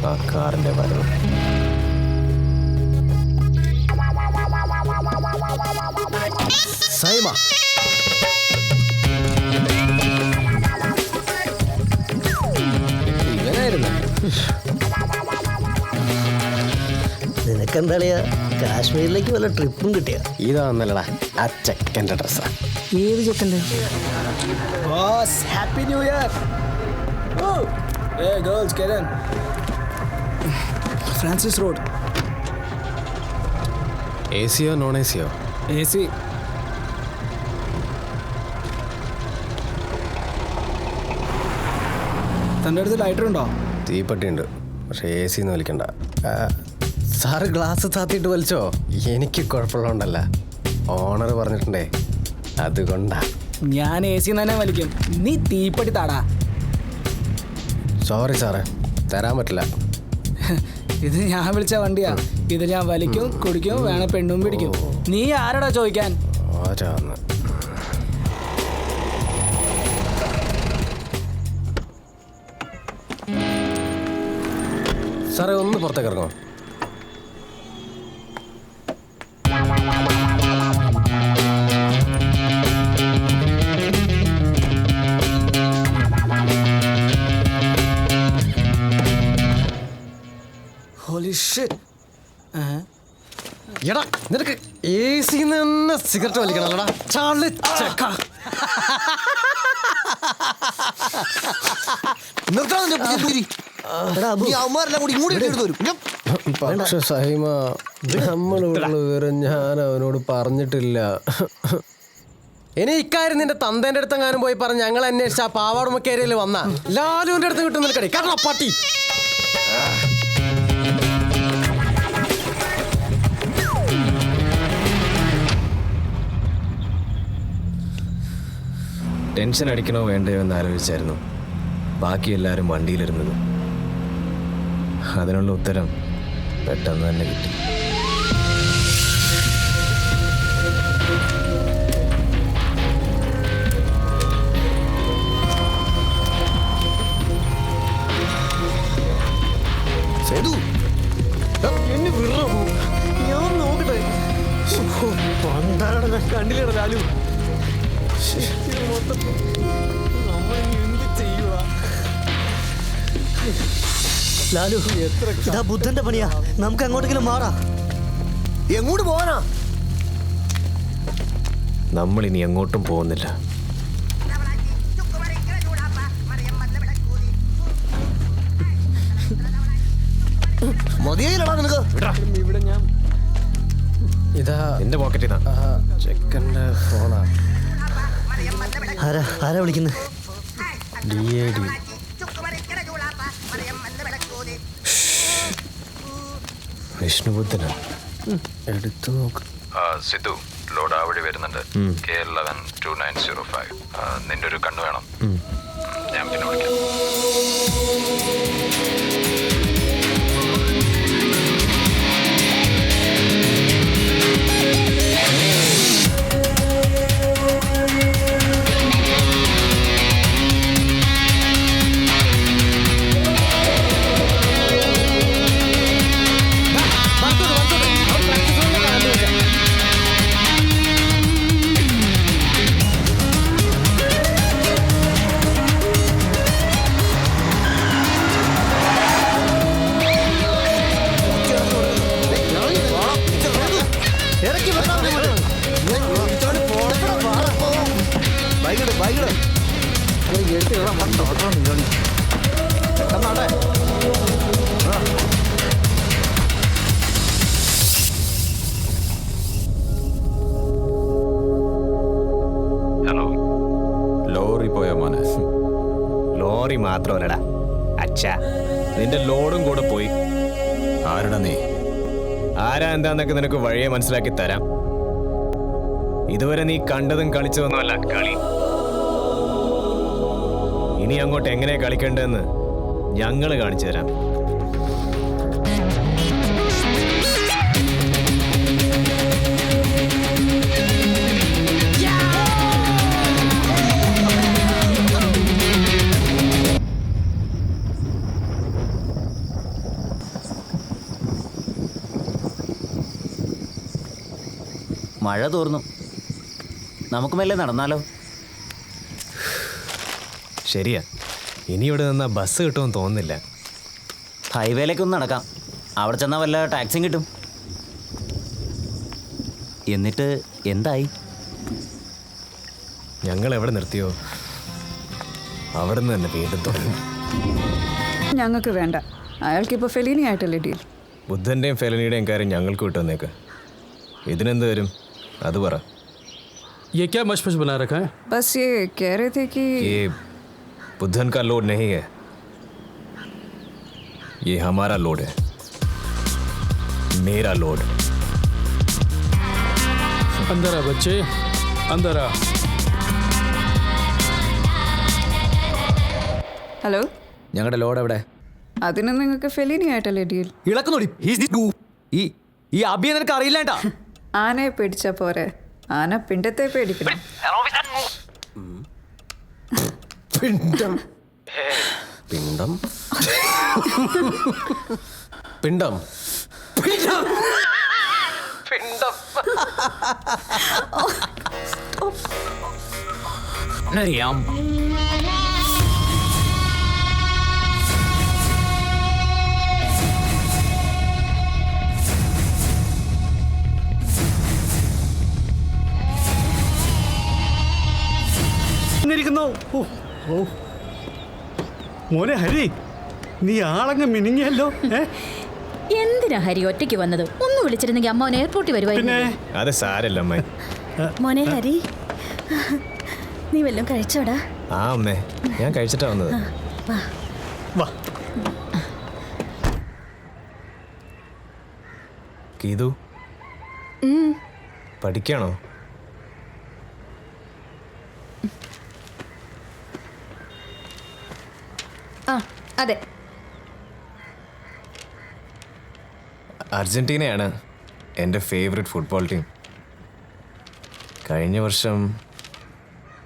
ആ കാറിൻ്റെ വരവ്. സൈമ ഇവനായിരുന്നു. നിനക്കെന്താളിയാ കാശ്മീരിലേക്ക് വല്ല ട്രിപ്പും കിട്ടിയ? ഇതാന്നല്ലടാ ആ ചെക്കൻ്റെ ഡ്രസ്സാ. ഏത് ചെക്കൻ്റെ? Happy new year. Girls get in. Francis road. എ സിയോ നോൺ എ സിയോ? A C. തൻ്റെ അടുത്ത് ലൈറ്റർ ഉണ്ടോ? തീപ്പെട്ടിയുണ്ട്, പക്ഷേ എ സിന്ന് വലിക്കണ്ട. സാറ് ഗ്ലാസ് താത്തിയിട്ട് വലിച്ചോ? എനിക്ക് കുഴപ്പമുള്ളതുകൊണ്ടല്ല, ഓണർ പറഞ്ഞിട്ടുണ്ടേ, അതുകൊണ്ടാ. ഞാൻ എ സി തന്നെ വലിക്കും, നീ തീപ്പെട്ടി താടാ. സോറി സാറേ, തരാൻ പറ്റില്ല. ഇത് ഞാൻ വിളിച്ച വണ്ടിയാ. ഇത് ഞാൻ വലിക്കും, കുടിക്കും, വേണേ പെണ്ണും പിടിക്കും. നീ ആരടാ ചോദിക്കാൻ? ആരാന്ന്? സാറേ ഒന്ന് പുറത്തേക്ക് ഇറങ്ങോ? എടാ നിനക്ക് എ സിന്ന് തന്നെ സിഗരറ്റ് വലിക്കണല്ലോടാ ചാളി ചെക്ക. പക്ഷെ സഹിമ, നമ്മളുള്ള വിവരം ഞാൻ അവനോട് പറഞ്ഞിട്ടില്ല. ഇനി ഇക്കാര്യം നിന്റെ തന്തേന്റെ അടുത്തെങ്ങാനും പോയി പറഞ്ഞ് ഞങ്ങൾ അന്വേഷിച്ച ആ പാവാടുമക്കേരിയിൽ വന്ന ലാലുവിന്റെ അടുത്ത് കിട്ടും നിൽക്കണേ. കാരണം പട്ടി ടെൻഷൻ അടിക്കണോ വേണ്ടയോ എന്ന് ആലോചിച്ചായിരുന്നു ബാക്കി എല്ലാവരും വണ്ടിയിലിരുന്നത്. അതിനുള്ള ഉത്തരം പെട്ടെന്ന് തന്നെ കിട്ടി. ഞാൻ നോക്കട്ടെ. കണ്ടില്ലട ലാലു, ലാലു ഇതാ ബുദ്ധന്റെ പണിയാ. നമുക്ക് അങ്ങോട്ടെങ്കിലും മാറാ. എങ്ങോട്ട് പോവാനാ? നമ്മൾ ഇനി എങ്ങോട്ടും പോകുന്നില്ല. മതിയായില്ലടാ നിനക്ക്. ഇവിടെ ഞാൻ ഇതാ എന്റെ പോക്കറ്റിൽ ചെക്കൻ്റെ ഫോണാ. ആരാ വിളിക്കുന്നത്? DAD. വിഷ്ണുബുദ്ധനാ. എടുത്തു നോക്ക്. സിദ്ധു, ലോഡ് ആ വഴി വരുന്നുണ്ട്. K112905. നിന്റെ ഒരു കണ്ണ് വേണം. ഞാൻ പിന്നെ വിളിക്കാം. ഹലോ, ലോറി പോയോ മോനെ? ലോറി മാത്രമല്ലടാ അച്ഛാ, നിന്റെ ലോഡും കൂടെ പോയി. ആരുടെ നീ? ആരാ എന്താന്നൊക്കെ നിനക്ക് വഴിയെ മനസ്സിലാക്കി തരാം. ഇതുവരെ നീ കണ്ടതും കളിച്ചതൊന്നുമല്ല കളി. ഇനി അങ്ങോട്ട് എങ്ങനെ കളിക്കേണ്ടതെന്ന് ഞങ്ങൾ കാണിച്ചു തരാം. മഴ തോർന്നു. നമുക്ക് മെല്ലെ നടന്നാലോ? ശരിയാ, ഇനി ഇവിടെ നിന്നാ ബസ് കിട്ടുമെന്ന് തോന്നുന്നില്ല. ഹൈവേയിലേക്കൊന്ന് നടക്കാം. അവിടെ ചെന്നാൽ വല്ല ടാക്സിയും കിട്ടും. എന്നിട്ട് എന്തായി? ഞങ്ങൾ എവിടെ നിർത്തിയോ അവിടെ നിന്ന് തന്നെ വീണ്ടും തുടങ്ങി. ഞങ്ങൾക്ക് വേണ്ട. അയാൾക്കിപ്പോൾ ഫെലീനി ആയിട്ടല്ലേ ഡീൽ. ബുദ്ധൻ്റെയും ഫെലനിയുടെയും കാര്യം ഞങ്ങൾക്ക് വിട്ടുവന്നേക്ക്. ഇതിനെന്ത് വരും അത് പറ. ये क्या मशमश बना रखा है? बस ये कह रहे थे कि ये बुद्धन का लोड नहीं है, ये हमारा लोड है, मेरा लोड. अंदर आ बच्चे, अंदर आ. ഹലോ, ഞങ്ങളുടെ ലോഡ് എവിടെ? അതിന് നിങ്ങൾക്ക് ഫെലീനി ആയിട്ടല്ലേ ഡീൽ. ഇളക്കുന്നോടി ഈ അബിയെ നിനക്ക് അറിയില്ലേട്ടാ. ആനയെ പേടിച്ചാ പോരെ, ആന പിണ്ടത്തെ പേടിക്കണം. പിണ്ടം പിണ്ടം പിണ്ടം പിണ്ടം പിണ്ടം. അറിയാം. മോനെ ഹരി, നീ ആളങ്ങ് മിനിങ്ങല്ലോ. എന്തിനാ ഹരി ഒറ്റയ്ക്ക് വന്നത്? ഒന്ന് വിളിച്ചിരുന്നെങ്കിൽ അമ്മാവൻ എയർപോർട്ടിൽ വരുവായിരുന്നു. അത് സാരല്ല അമ്മേ. മോനെ ഹരി, നീ വല്ലതും കഴിച്ചോടാ? ആ അമ്മേ, ഞാൻ കഴിച്ചിട്ടാ വന്നത്. ഗീതു പഠിക്കാണോ? ആ അതെ. അർജന്റീനയാണ് എൻ്റെ ഫേവറേറ്റ് ഫുട്ബോൾ ടീം. കഴിഞ്ഞ വർഷം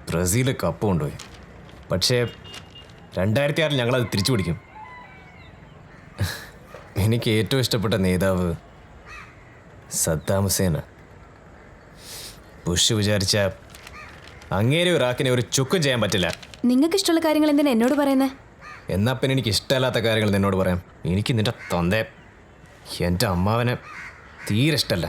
ബ്രസീൽ കപ്പ് കൊണ്ടുപോയി. പക്ഷേ 2006 ഞങ്ങളത് തിരിച്ചു പിടിക്കും. എനിക്ക് ഏറ്റവും ഇഷ്ടപ്പെട്ട നേതാവ് സദ്ദാം ഹുസൈനാണ്. ബുഷ് വിചാരിച്ച അങ്ങേരെ ഇറാഖിനെ ഒരു ചുക്കും ചെയ്യാൻ പറ്റില്ല. നിങ്ങൾക്ക് ഇഷ്ടമുള്ള കാര്യങ്ങൾ എന്തിനാ എന്നോട് പറയുന്നേ? എന്നാ പിന്നെ എനിക്ക് ഇഷ്ടമല്ലാത്ത കാര്യങ്ങൾ നിന്നോട് പറയാം. എനിക്ക് നിന്റെ തൊന്തേ, എൻ്റെ അമ്മാവനെ തീരെ ഇഷ്ടമല്ല.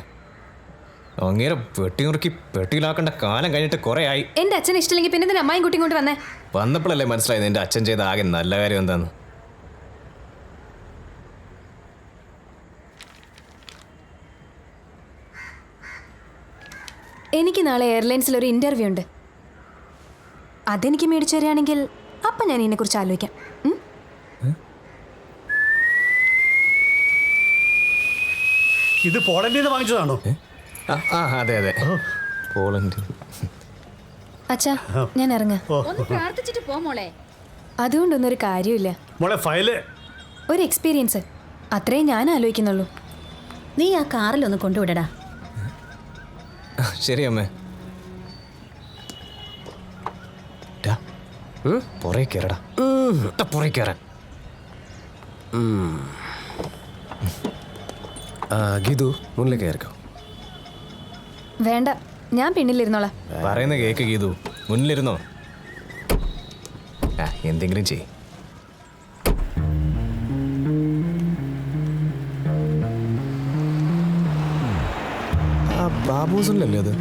അങ്ങേരെ വെട്ടിനുറുക്കി പെട്ടിയിലാക്കേണ്ട കാലം കഴിഞ്ഞിട്ട് കുറേ ആയി. എന്റെ അച്ഛനെ ഇഷ്ടമില്ലെങ്കിൽ പിന്നെ എന്തിനാ അമ്മായി കുട്ടി കൊണ്ട് വന്നേ? വന്നപ്പോഴല്ലേ മനസ്സിലായത് എൻ്റെ അച്ഛൻ ചെയ്ത ആകെ നല്ല കാര്യം എന്താന്ന്. എനിക്ക് നാളെ എയർലൈൻസിൽ ഒരു ഇന്റർവ്യൂ ഉണ്ട്. അതെനിക്ക് മേടിച്ചു തരികയാണെങ്കിൽ അപ്പം ഞാൻ ഇതിനെക്കുറിച്ച് ആലോചിക്കാം. ഇത് പോളണ്ടിൽ നിന്ന് വാങ്ങിച്ചതാണോ? അതെ അതെ, പോളണ്ട്. അച്ഛാ, ഞാൻ ഇറങ്ങാം. പ്രാർത്ഥിച്ചിട്ട് പോ മോളെ. അതുകൊണ്ടൊന്നും ഒരു കാര്യമില്ല. മോളെ ഫയല് ഒരു എക്സ്പീരിയൻസ്, അത്രേ ഞാൻ ആലോചിക്കുന്നുള്ളൂ. നീ ആ കാറിലൊന്ന് കൊണ്ടുവിടടാ. ശരി അമ്മേ. പുറകെ കയറടാ, പുറകെ കയറാൻ. ഗീതു മുന്നിലേക്ക് കയറിക്കോ. വേണ്ട, ഞാൻ പിന്നിലിരുന്നോളാം. പറയുന്ന കേക്ക് ഗീതു, മുന്നിലിരുന്നോ. എന്തെങ്കിലും ചെയ്. ബാബൂസല്ലേ അത്?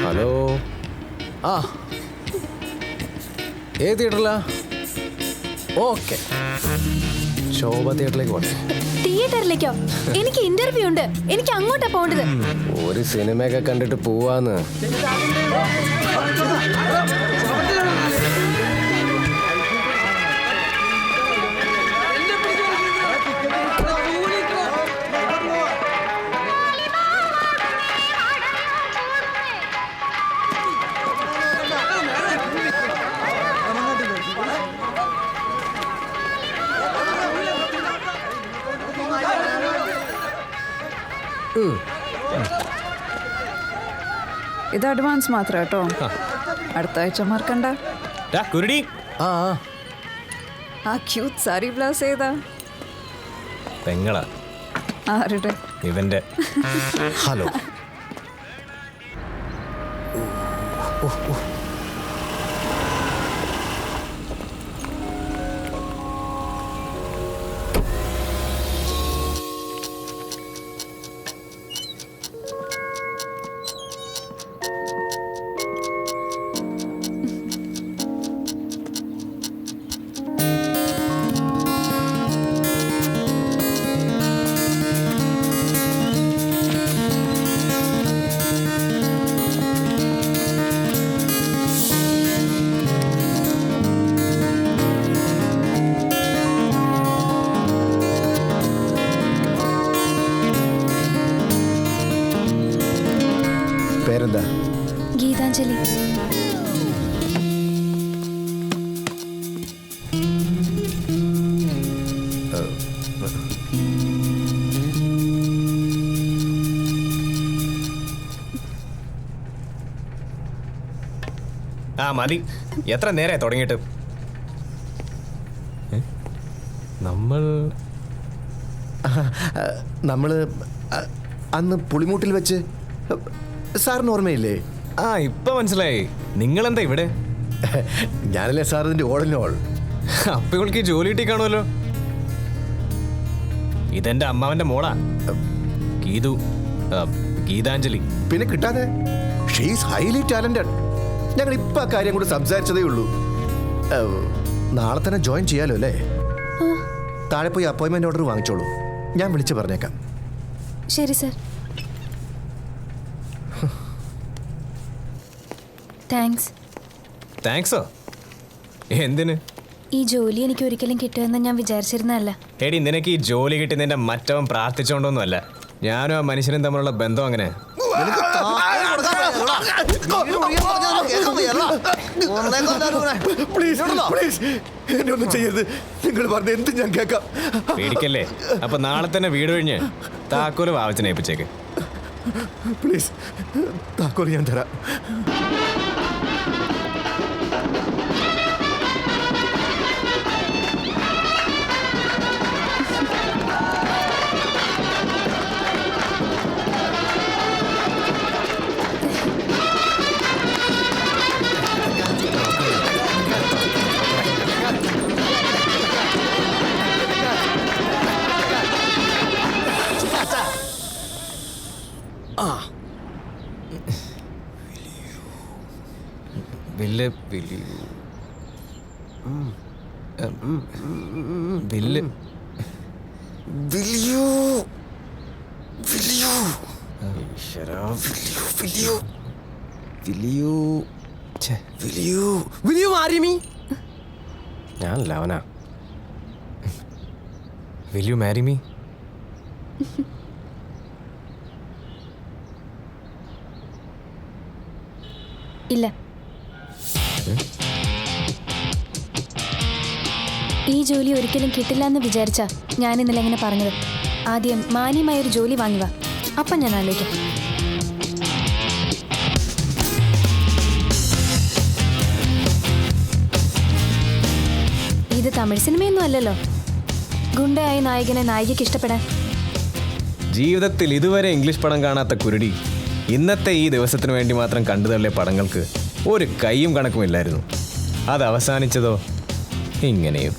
ഹലോ. ആ, ഏത് തിയേറ്ററിലാ? ഓക്കെ, ശോഭ തിയേറ്ററിലേക്ക് പോകണം. തിയേറ്ററിലേക്കോ? എനിക്ക് ഇന്റർവ്യൂ ഉണ്ട്, എനിക്ക് അങ്ങോട്ടാ പോകേണ്ടത്. ഒരു സിനിമയൊക്കെ കണ്ടിട്ട് പോവാന്ന്. ഇത് അഡ്വാൻസ് മാത്രം കേട്ടോ, അടുത്ത ആഴ്ച മറക്കണ്ട. കുരുടി ആ ആ ക്യൂട്ട് സാരി ബ്ലൗസ് ഏതാ? പെങ്ങളാ ആരുടെ? ഇവന്റെ. ഹലോ. പേരെന്താ? ഗീതാഞ്ജലി. ആ മതി, എത്ര നേരമായി തുടങ്ങിയിട്ട്? നമ്മള് അന്ന് പുളിമൂട്ടിൽ വെച്ച് സാറിന് ഓർമ്മയില്ലേ? ആ ഇപ്പൊ മനസ്സിലായി. നിങ്ങളെന്താ ഇവിടെ? ഞാനല്ലേ സാർ ഇതിന്റെ ഓളിനോൾ. അപ്പൊ ഇവൾക്ക് ഈ ജോലി കിട്ടി കാണുമല്ലോ. ഇതെന്റെ അമ്മാവന്റെ മോളാ, ഗീതു, ഗീതാഞ്ജലി. പിന്നെ കിട്ടാതെ? She's highly talented. ഞങ്ങൾ ഇപ്പൊ ആ കാര്യം കൂടി സംസാരിച്ചതേ ഉള്ളൂ. നാളെ തന്നെ ജോയിൻ ചെയ്യാലോ അല്ലേ? താഴെ പോയി അപ്പോയിന്റ്മെന്റ് ഓർഡർ വാങ്ങിച്ചോളൂ, ഞാൻ വിളിച്ചു പറഞ്ഞേക്കാം. ശരി സർ. താങ്ക്സ്. താങ്ക്സോ? എന്തിന്? ഈ ജോലി എനിക്ക് ഒരിക്കലും കിട്ടുമെന്ന് ഞാൻ വിചാരിച്ചിരുന്നതല്ല. എടി, നിനക്ക് ഈ ജോലി കിട്ടുന്നതിന്റെ മറ്റവൻ പ്രാർത്ഥിച്ചോണ്ടൊന്നുമല്ല. ഞാനും ആ മനുഷ്യനും തമ്മിലുള്ള ബന്ധം അങ്ങനെ. എന്നെ ഒന്നും ചെയ്യരുത്, നിങ്ങൾ പറഞ്ഞ എന്ത് ഞാൻ കേൾക്കാം. പേടിക്കല്ലേ. അപ്പൊ നാളെ തന്നെ വീട് കഴിഞ്ഞ് താക്കോല് വാവച്ചനെ ഏൽപ്പിച്ചേക്ക്. പ്ലീസ്, താക്കോൽ ഞാൻ തരാം. ബില്ല് ബില്ല് ഞാൻ ലവനാ. Will you marry me? ഇല്ല. ഈ ജോലി ഒരിക്കലും കിട്ടില്ല എന്ന് വിചാരിച്ചാ ഞാൻ ഇന്നലെ എങ്ങനെ പറഞ്ഞത്. ആദ്യം മാന്യമായൊരു ജോലി വാങ്ങിവാ, അപ്പം ഞാൻ ആലോചിക്കാം. ഇത് തമിഴ് സിനിമയൊന്നും അല്ലല്ലോ, ഗുണ്ടയായ നായകനെ നായികയ്ക്ക് ഇഷ്ടപ്പെടാൻ. ജീവിതത്തിൽ ഇതുവരെ ഇംഗ്ലീഷ് പടം കാണാത്ത കുരുടി ഇന്നത്തെ ഈ ദിവസത്തിന് വേണ്ടി മാത്രം കണ്ടു തള്ളിയ പടങ്ങൾക്ക് ഒരു കൈയും കണക്കുമില്ലായിരുന്നു. അത് അവസാനിച്ചതോ ഇങ്ങനെയും.